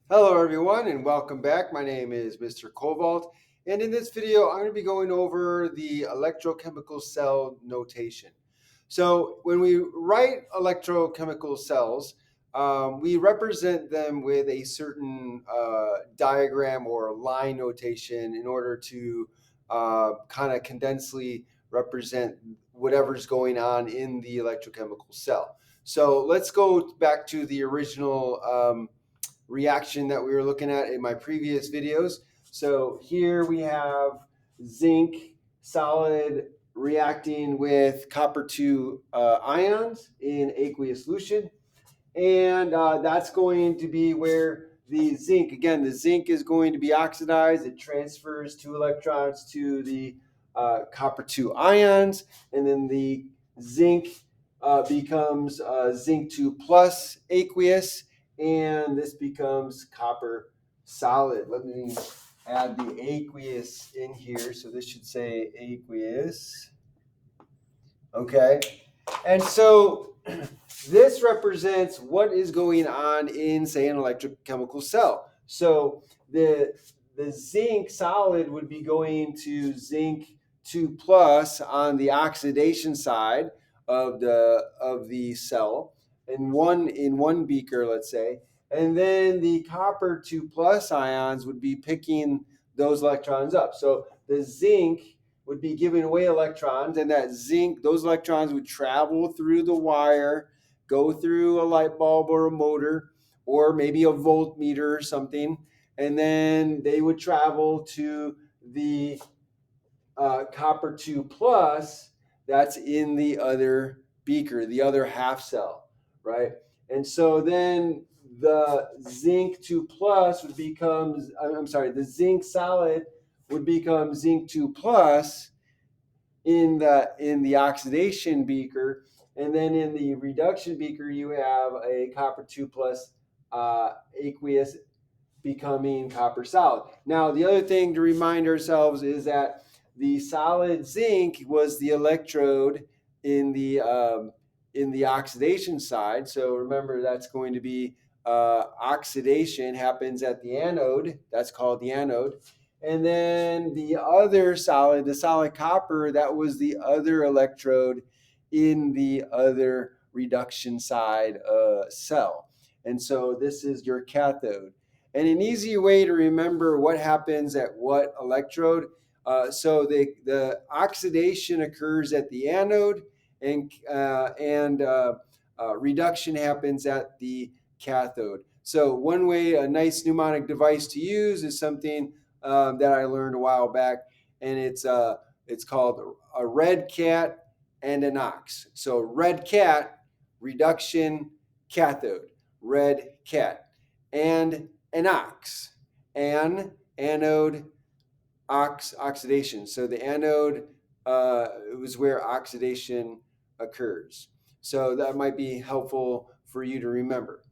Hello everyone and welcome back. My name is Mr. Cobalt, and in this video I'm going to be going over the electrochemical cell notation. So when we write electrochemical cells, we represent them with a certain diagram or line notation in order to kind of condensely represent whatever's going on in the electrochemical cell. So let's go back to the original reaction that we were looking at in my previous videos. So here we have zinc solid reacting with copper 2 ions in aqueous solution. And that's going to be where the zinc, again, the zinc is going to be oxidized. It transfers 2 electrons to the copper 2 ions. And then the zinc becomes zinc 2 plus aqueous. And this becomes copper solid. Let me add the aqueous in here. So this should say aqueous. Okay. And so this represents what is going on in, say, an electrochemical cell. So the zinc solid would be going to zinc 2 plus on the oxidation side of the cell in one beaker, let's say. And then the copper 2 plus ions would be picking those electrons up. So the zinc would be giving away electrons, and that zinc, those electrons would travel through the wire, go through a light bulb or a motor, or maybe a voltmeter or something, and then they would travel to the copper 2 plus that's in the other beaker, the other half cell, right? And so then the zinc 2 plus would become, I'm sorry, the zinc solid would become zinc 2 plus in the oxidation beaker, and then in the reduction beaker you have a copper 2 plus aqueous becoming copper solid. Now the other thing to remind ourselves is that the solid zinc was the electrode in the oxidation side. So remember, that's going to be oxidation happens at the anode. That's called the anode. And then the other solid, the solid copper, that was the other electrode in the other reduction side cell. And so this is your cathode. And an easy way to remember what happens at what electrode. So the oxidation occurs at the anode, and reduction happens at the cathode. So one way, a nice mnemonic device to use is something that I learned a while back, and it's called a red cat and an ox. So red cat, reduction, cathode, red cat, and an ox, anode, oxidation. So the anode was where oxidation occurs. So that might be helpful for you to remember.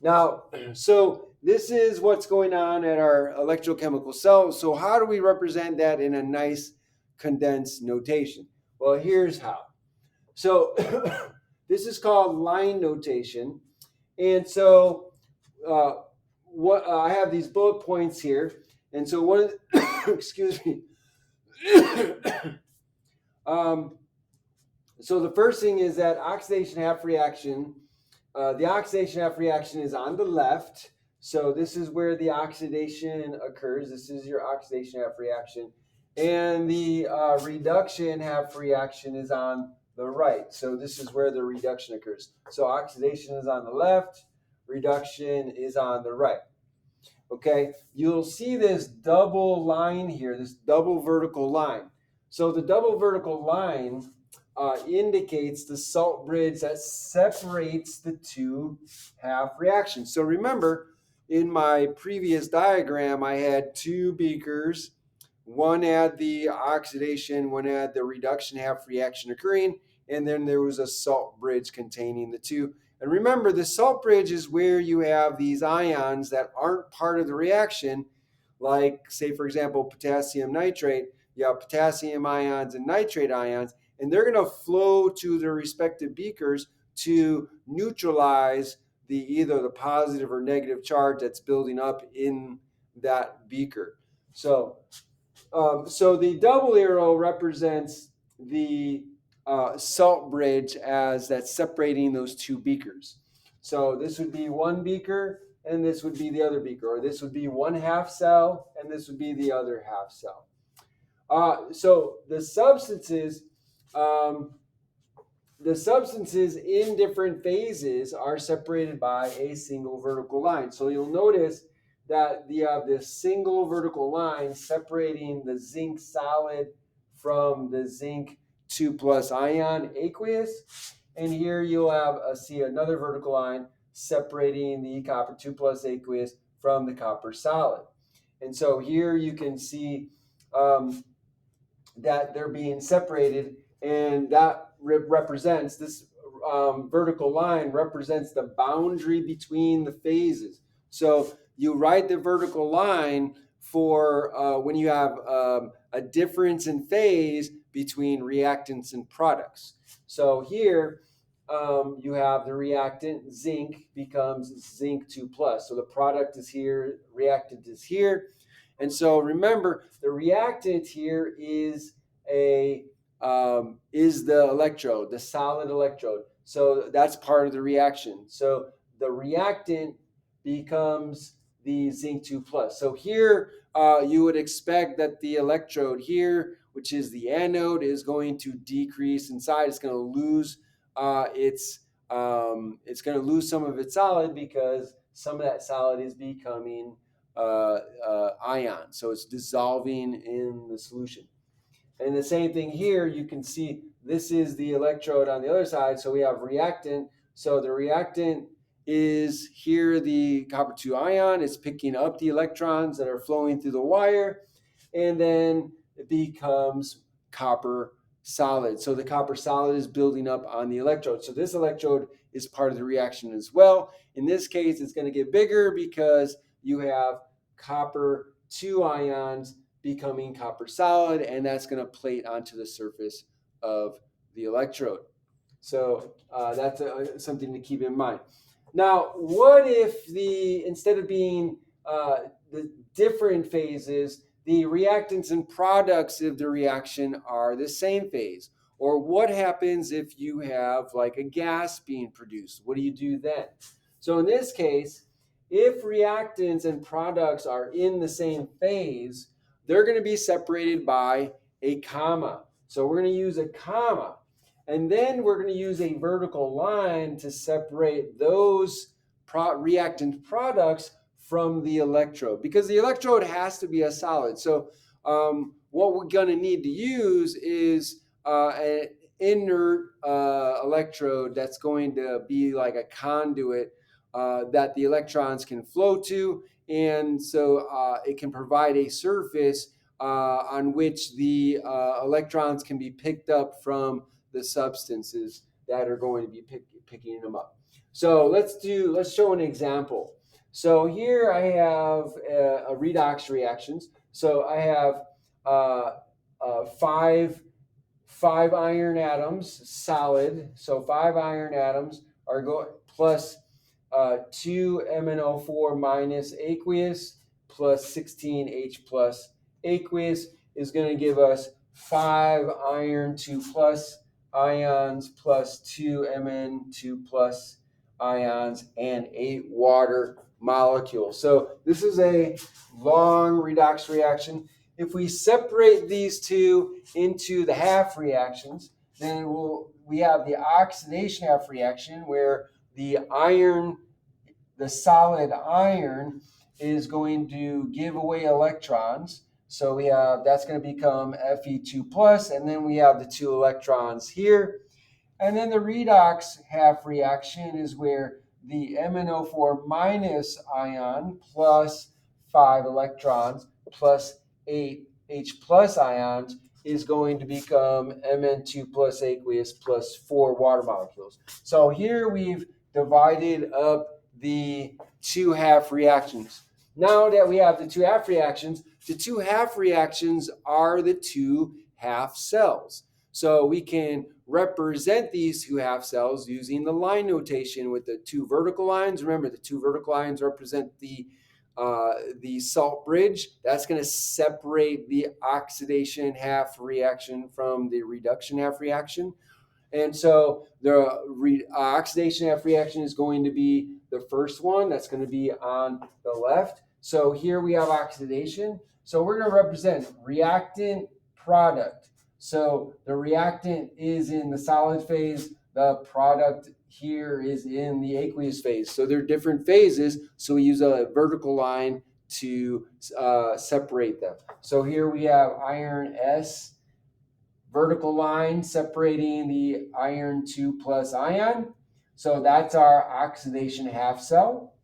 Now, so this is what's going on at our electrochemical cell. So how do we represent that in a nice condensed notation? Well, here's how. So this is called line notation. And so what I have these bullet points here. And so one excuse me. um, so the first thing is that oxidation half reaction. The oxidation half reaction is on the left. So this is where the oxidation occurs. This is your oxidation half reaction. And the reduction half reaction is on the right. So this is where the reduction occurs. So oxidation is on the left, reduction is on the right. Okay, you'll see this double line here, this double vertical line. So the double vertical line indicates the salt bridge that separates the two half reactions. So remember, in my previous diagram, I had two beakers. One had the oxidation, one had the reduction half reaction occurring, and then there was a salt bridge containing the two. And remember, the salt bridge is where you have these ions that aren't part of the reaction, like, say, for example, potassium nitrate. You have potassium ions and nitrate ions, and they're going to flow to their respective beakers to neutralize either the positive or negative charge that's building up in that beaker. So the double arrow represents the salt bridge as that's separating those two beakers. So this would be one beaker and this would be the other beaker, or this would be one half cell and this would be the other half cell. So um, the substances in different phases are separated by a single vertical line. So you'll notice that you have this single vertical line separating the zinc solid from the zinc 2 plus ion aqueous. And here you'll have see another vertical line separating the copper 2 plus aqueous from the copper solid. And so here you can see that they're being separated, and that represents this vertical line represents the boundary between the phases. So you write the vertical line for when you have a difference in phase between reactants and products. So here you have the reactant zinc becomes zinc 2 plus. So the product is here, reactant is here. And so remember, the reactant here is the electrode, the solid electrode. So that's part of the reaction. So the reactant becomes the zinc 2 plus. So here you would expect that the electrode here, which is the anode, is going to decrease inside. It's going to lose it's going to lose some of its solid because some of that solid is becoming ion. So it's dissolving in the solution. And the same thing here, you can see this is the electrode on the other side. So we have reactant. So the reactant is here the copper 2 ion. It's picking up the electrons that are flowing through the wire. And then it becomes copper solid. So the copper solid is building up on the electrode. So this electrode is part of the reaction as well. In this case, it's going to get bigger because you have copper 2 ions becoming copper solid, and that's going to plate onto the surface of the electrode. So that's something to keep in mind. Now, what if instead of being the different phases, the reactants and products of the reaction are the same phase? Or what happens if you have like a gas being produced? What do you do then? So in this case, if reactants and products are in the same phase, they're going to be separated by a comma. So we're going to use a comma. And then we're going to use a vertical line to separate those reactant products from the electrode, because the electrode has to be a solid. So what we're going to need to use is an inert electrode that's going to be like a conduit that the electrons can flow to. And so it can provide a surface on which the electrons can be picked up from the substances that are going to be picking them up. So let's show an example. So here I have a redox reactions. So I have five iron atoms solid. So 5 iron atoms are going plus 2 MnO4 minus aqueous plus 16H plus aqueous is going to give us 5 iron 2 plus ions plus 2 Mn2 plus ions and 8 water molecules. So this is a long redox reaction. If we separate these two into the half reactions, then we have the oxidation half reaction where the solid iron is going to give away electrons. So that's going to become Fe2 plus, and then we have the 2 electrons here. And then the redox half reaction is where the MnO4 minus ion plus 5 electrons plus 8 H plus ions is going to become Mn2 plus aqueous plus 4 water molecules. So here we've divided up the 2 half reactions. Now that we have the 2 half reactions, the 2 half reactions are the 2 half cells. So we can represent these two half cells using the line notation with the two vertical lines. Remember, the two vertical lines represent the salt bridge. That's going to separate the oxidation half reaction from the reduction half reaction. And so the oxidation half reaction is going to be the first one. That's going to be on the left. So here we have oxidation. So we're going to represent reactant product. So the reactant is in the solid phase. The product here is in the aqueous phase. So they're different phases. So we use a vertical line to separate them. So here we have iron S, vertical line separating the iron 2 plus ion. So that's our oxidation half cell.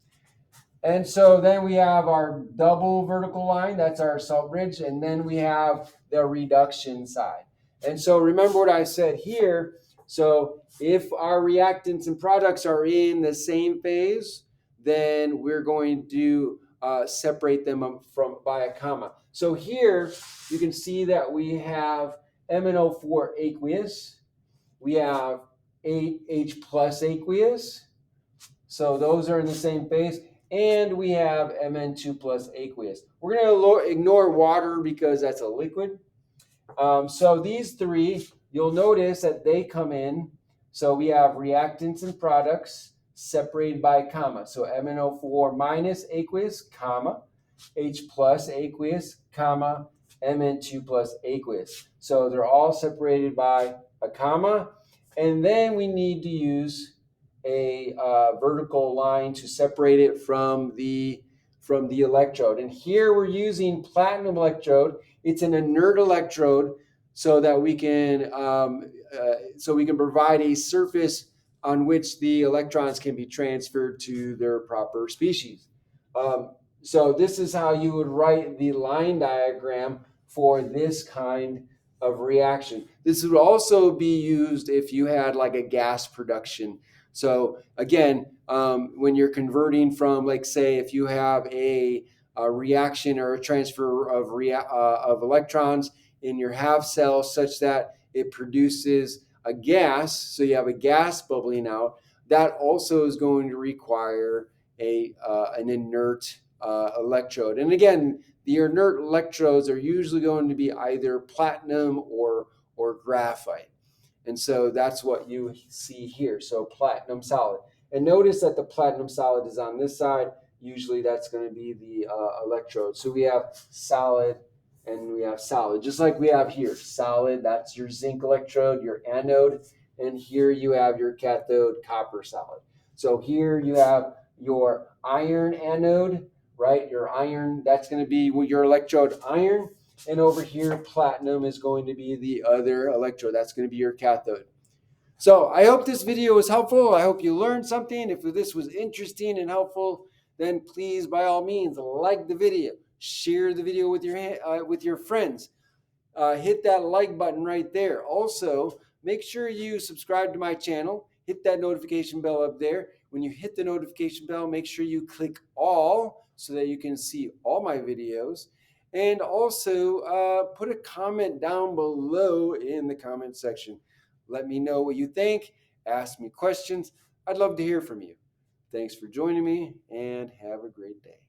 And so then we have our double vertical line, that's our salt bridge, and then we have the reduction side. And so remember what I said here. So if our reactants and products are in the same phase, then we're going to separate them from by a comma. So here you can see that we have MnO4 aqueous, we have 8H plus aqueous, so those are in the same phase, and we have Mn2 plus aqueous. We're going to ignore water because that's a liquid. So these three, you'll notice that they come in. So we have reactants and products separated by a comma. So MnO4 minus aqueous, comma, H plus aqueous, comma, Mn2 plus aqueous. So they're all separated by a comma. And then we need to use a vertical line to separate it from the electrode. And here we're using platinum electrode. It's an inert electrode, so that we can provide a surface on which the electrons can be transferred to their proper species. So this is how you would write the line diagram for this kind of reaction. This would also be used if you had like a gas production. So again, when you're converting from, like, say, if you have a reaction or a transfer of electrons in your half cell such that it produces a gas, so you have a gas bubbling out, that also is going to require an inert electrode. And again, the inert electrodes are usually going to be either platinum or graphite. And so that's what you see here. So platinum solid. And notice that the platinum solid is on this side. Usually that's going to be the electrode. So we have solid and we have solid, just like we have here. Solid, that's your zinc electrode, your anode. And here you have your cathode, copper solid. So here you have your iron anode, right? Your iron, that's going to be your electrode iron. And over here, platinum is going to be the other electrode. That's going to be your cathode. So I hope this video was helpful. I hope you learned something. If this was interesting and helpful, then please, by all means, like the video. Share the video with your friends. Hit that like button right there. Also, make sure you subscribe to my channel. Hit that notification bell up there. When you hit the notification bell, make sure you click all so that you can see all my videos. And also put a comment down below in the comment section. Let me know what you think. Ask me questions. I'd love to hear from you. Thanks for joining me, and have a great day.